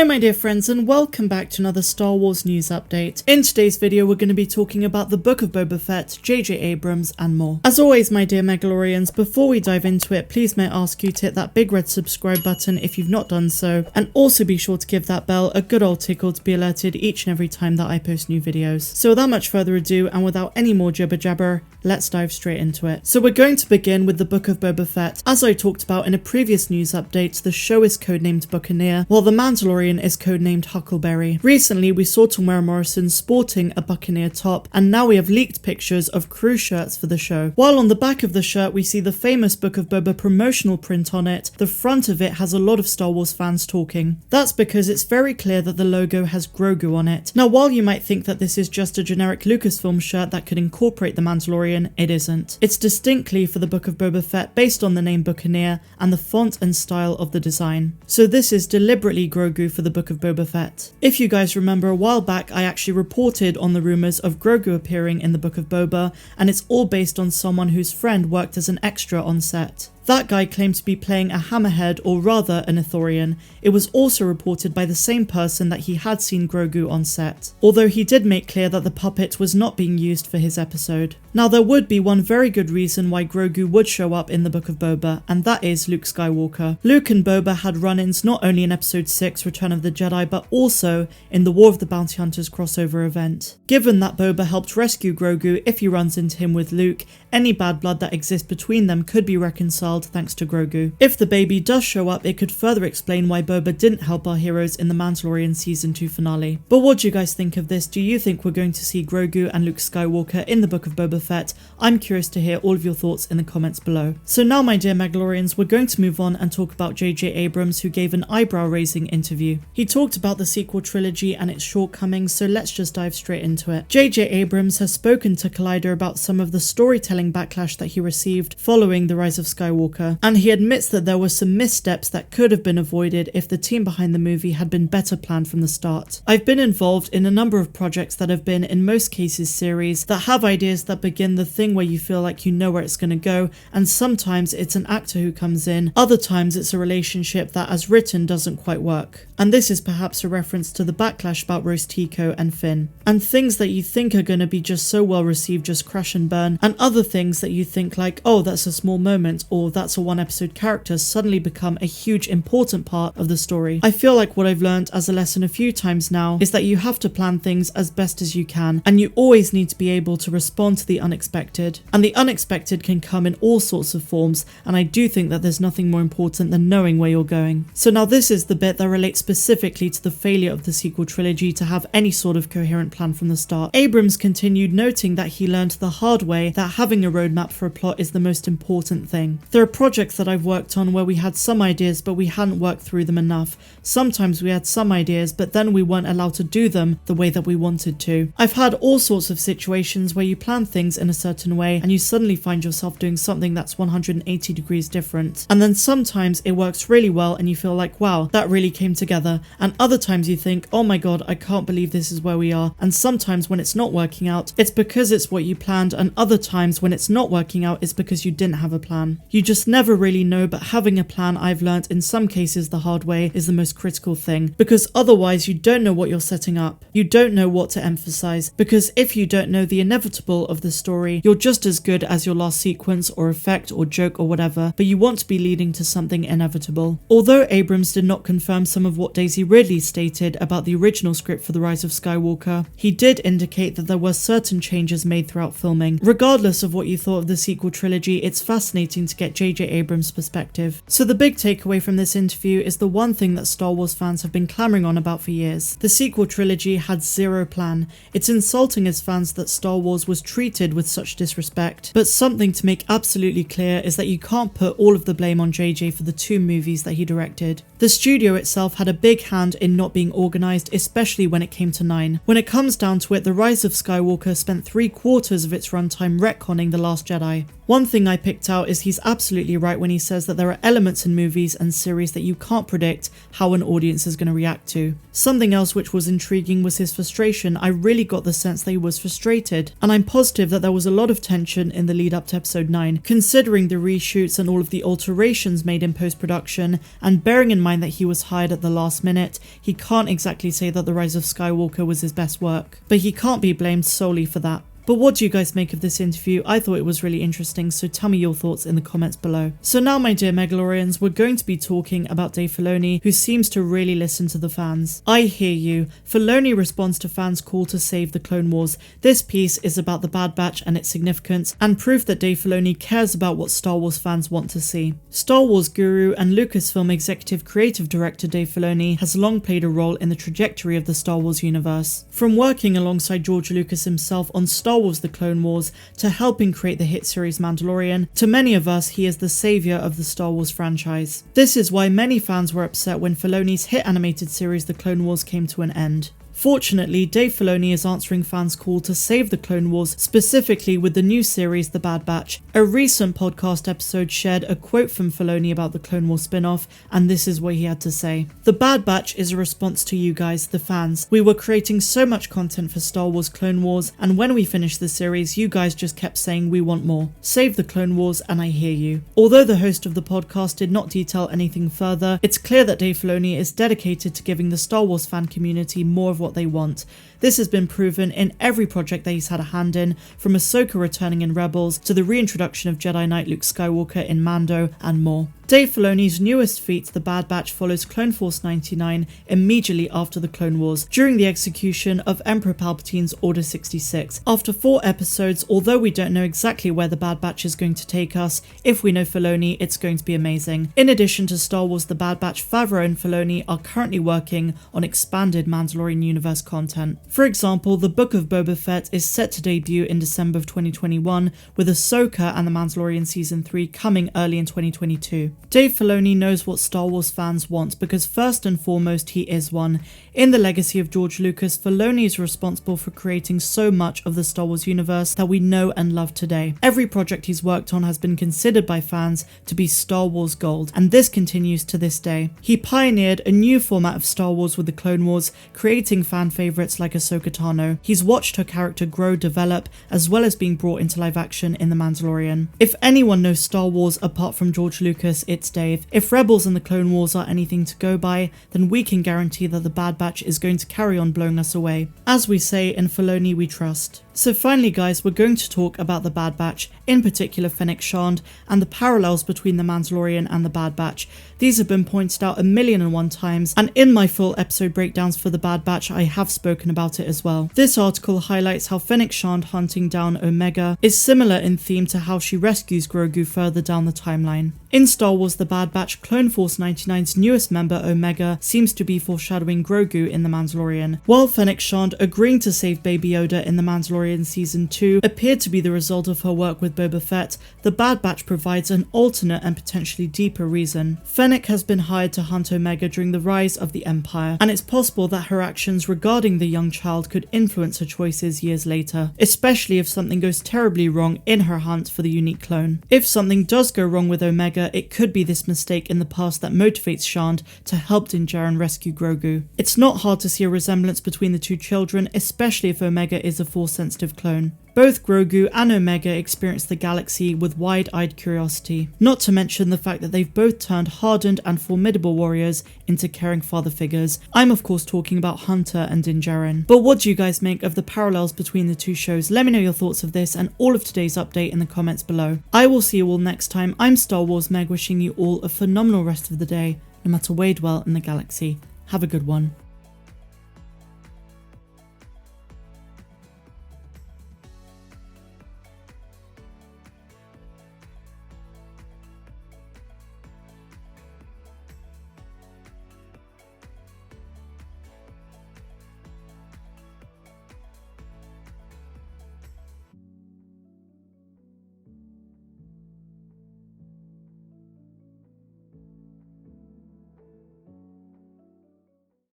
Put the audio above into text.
Hello my dear friends and welcome back to another Star Wars news update. In today's video we're going to be talking about the Book of Boba Fett, JJ Abrams and more. As always my dear Mandalorians, before we dive into it, please may I ask you to hit that big red subscribe button if you've not done so, and also be sure to give that bell a good old tickle to be alerted each and every time that I post new videos. So without much further ado and without any more jibber jabber, let's dive straight into it. So we're going to begin with the Book of Boba Fett. As I talked about in a previous news update, the show is codenamed Buccaneer, while the Mandalorian is codenamed Huckleberry. Recently we saw Temuera Morrison sporting a Buccaneer top, and now we have leaked pictures of crew shirts for the show. While on the back of the shirt we see the famous Book of Boba promotional print on it, the front of it has a lot of Star Wars fans talking. That's because it's very clear that the logo has Grogu on it. Now while you might think that this is just a generic Lucasfilm shirt that could incorporate the Mandalorian, it isn't. It's distinctly for the Book of Boba Fett based on the name Buccaneer and the font and style of the design. So this is deliberately Grogu for the Book of Boba Fett. If you guys remember, a while back I actually reported on the rumours of Grogu appearing in the Book of Boba, and it's all based on someone whose friend worked as an extra on set. That guy claimed to be playing a hammerhead, or rather an Ithorian. It was also reported by the same person that he had seen Grogu on set, although he did make clear that the puppet was not being used for his episode. Now there would be one very good reason why Grogu would show up in the Book of Boba, and that is Luke Skywalker. Luke and Boba had run-ins not only in episode 6 Return of the Jedi, but also in the War of the Bounty Hunters crossover event. Given that Boba helped rescue Grogu, if he runs into him with Luke, any bad blood that exists between them could be reconciled thanks to Grogu. If the baby does show up, it could further explain why Boba didn't help our heroes in the Mandalorian season 2 finale. But what do you guys think of this? Do you think we're going to see Grogu and Luke Skywalker in the Book of Boba Fett? I'm curious to hear all of your thoughts in the comments below. So now my dear Mandalorians, we're going to move on and talk about JJ Abrams, who gave an eyebrow-raising interview. He talked about the sequel trilogy and its shortcomings, so let's just dive straight into it. JJ Abrams has spoken to Collider about some of the storytelling backlash that he received following The Rise of Skywalker, and he admits that there were some missteps that could have been avoided if the team behind the movie had been better planned from the start. I've been involved in a number of projects that have been, in most cases, series that have ideas that begin the thing where you feel like you know where it's going to go, and sometimes it's an actor who comes in, other times it's a relationship that as written doesn't quite work. And this is perhaps a reference to the backlash about Rose Tico and Finn. And things that you think are going to be just so well received just crash and burn, and other things that you think like, oh, that's a small moment, or that's a one episode character, suddenly become a huge important part of the story. I feel like what I've learned as a lesson a few times now is that you have to plan things as best as you can, and you always need to be able to respond to the unexpected. And the unexpected can come in all sorts of forms, and I do think that there's nothing more important than knowing where you're going. So now this is the bit that relates specifically to the failure of the sequel trilogy to have any sort of coherent plan from the start. Abrams continued noting that he learned the hard way that having a roadmap for a plot is the most important thing. There are projects that I've worked on where we had some ideas but we hadn't worked through them enough. Sometimes we had some ideas but then we weren't allowed to do them the way that we wanted to. I've had all sorts of situations where you plan things in a certain way and you suddenly find yourself doing something that's 180 degrees different. And then sometimes it works really well and you feel like, wow, that really came together. And other times you think, oh my god, I can't believe this is where we are. And sometimes when it's not working out, it's because it's what you planned, and other times when it's not working out, it's because you didn't have a plan. You just never really know, but having a plan, I've learned in some cases the hard way, is the most critical thing, because otherwise you don't know what you're setting up. You don't know what to emphasize, because if you don't know the inevitable of the story, you're just as good as your last sequence or effect or joke or whatever, but you want to be leading to something inevitable. Although Abrams did not confirm some of what Daisy Ridley stated about the original script for The Rise of Skywalker, he did indicate that there were certain changes made throughout filming. Regardless of what you thought of the sequel trilogy, it's fascinating to get JJ Abrams' perspective. So the big takeaway from this interview is the one thing that Star Wars fans have been clamoring on about for years. The sequel trilogy had zero plan. It's insulting as fans that Star Wars was treated with such disrespect, but something to make absolutely clear is that you can't put all of the blame on JJ for the 2 movies that he directed. The studio itself had a big hand in not being organised, especially when it came to 9. When it comes down to it, The Rise of Skywalker spent 3/4 of its runtime retconning The Last Jedi. One thing I picked out is he's absolutely absolutely right when he says that there are elements in movies and series that you can't predict how an audience is going to react to. Something else which was intriguing was his frustration. I really got the sense that he was frustrated, and I'm positive that there was a lot of tension in the lead up to episode 9, considering the reshoots and all of the alterations made in post-production, and bearing in mind that he was hired at the last minute. He can't exactly say that The Rise of Skywalker was his best work, but he can't be blamed solely for that. But what do you guys make of this interview? I thought it was really interesting, so tell me your thoughts in the comments below. So now, my dear Megalorians, we're going to be talking about Dave Filoni, who seems to really listen to the fans. I hear you. Filoni responds to fans' call to save the Clone Wars. This piece is about the Bad Batch and its significance, and proof that Dave Filoni cares about what Star Wars fans want to see. Star Wars guru and Lucasfilm executive creative director Dave Filoni has long played a role in the trajectory of the Star Wars universe. From working alongside George Lucas himself on Star Wars The Clone Wars, to helping create the hit series Mandalorian, to many of us he is the saviour of the Star Wars franchise. This is why many fans were upset when Filoni's hit animated series The Clone Wars came to an end. Fortunately, Dave Filoni is answering fans' call to save the Clone Wars, specifically with the new series The Bad Batch. A recent podcast episode shared a quote from Filoni about the Clone Wars spin-off, and this is what he had to say. "The Bad Batch is a response to you guys, the fans. We were creating so much content for Star Wars Clone Wars, and when we finished the series, you guys just kept saying we want more. Save the Clone Wars, and I hear you." Although the host of the podcast did not detail anything further, it's clear that Dave Filoni is dedicated to giving the Star Wars fan community more of what they want. This has been proven in every project that he's had a hand in, from Ahsoka returning in Rebels to the reintroduction of Jedi Knight Luke Skywalker in Mando and more. Dave Filoni's newest feat, The Bad Batch, follows Clone Force 99 immediately after the Clone Wars, during the execution of Emperor Palpatine's Order 66. After 4 episodes, although we don't know exactly where The Bad Batch is going to take us, if we know Filoni, it's going to be amazing. In addition to Star Wars The Bad Batch, Favreau and Filoni are currently working on expanded Mandalorian universe content. For example, the Book of Boba Fett is set to debut in December of 2021, with Ahsoka and The Mandalorian Season 3 coming early in 2022. Dave Filoni knows what Star Wars fans want because first and foremost he is one. In the legacy of George Lucas, Filoni is responsible for creating so much of the Star Wars universe that we know and love today. Every project he's worked on has been considered by fans to be Star Wars gold, and this continues to this day. He pioneered a new format of Star Wars with the Clone Wars, creating fan favourites like Ahsoka Tano. He's watched her character grow, develop, as well as being brought into live action in The Mandalorian. If anyone knows Star Wars apart from George Lucas, it's Dave. If Rebels and the Clone Wars are anything to go by, then we can guarantee that the Bad Batch is going to carry on blowing us away. As we say, in Filoni we trust. So finally guys, we're going to talk about the Bad Batch, in particular Fennec Shand, and the parallels between the Mandalorian and the Bad Batch. These have been pointed out 1,000,001 times, and in my full episode breakdowns for the Bad Batch I have spoken about it as well. This article highlights how Fennec Shand hunting down Omega is similar in theme to how she rescues Grogu further down the timeline. In Star Wars The Bad Batch, Clone Force 99's newest member Omega seems to be foreshadowing Grogu in The Mandalorian, while Fennec Shand agreeing to save Baby Yoda in The Mandalorian Season 2 appeared to be the result of her work with Boba Fett. The Bad Batch provides an alternate and potentially deeper reason. Fennec has been hired to hunt Omega during the rise of the Empire, and it's possible that her actions regarding the young child could influence her choices years later, especially if something goes terribly wrong in her hunt for the unique clone. If something does go wrong with Omega, it could be this mistake in the past that motivates Shand to help Din Djarin rescue Grogu. It's not hard to see a resemblance between the two children, especially if Omega is a Force-sensitive clone. Both Grogu and Omega experience the galaxy with wide-eyed curiosity, not to mention the fact that they've both turned hardened and formidable warriors into caring father figures. I'm of course talking about Hunter and Din Djarin. But what do you guys make of the parallels between the two shows? Let me know your thoughts of this and all of today's update in the comments below. I will see you all next time. I'm Star Wars Meg, wishing you all a phenomenal rest of the day, no matter where you dwell in the galaxy. Have a good one.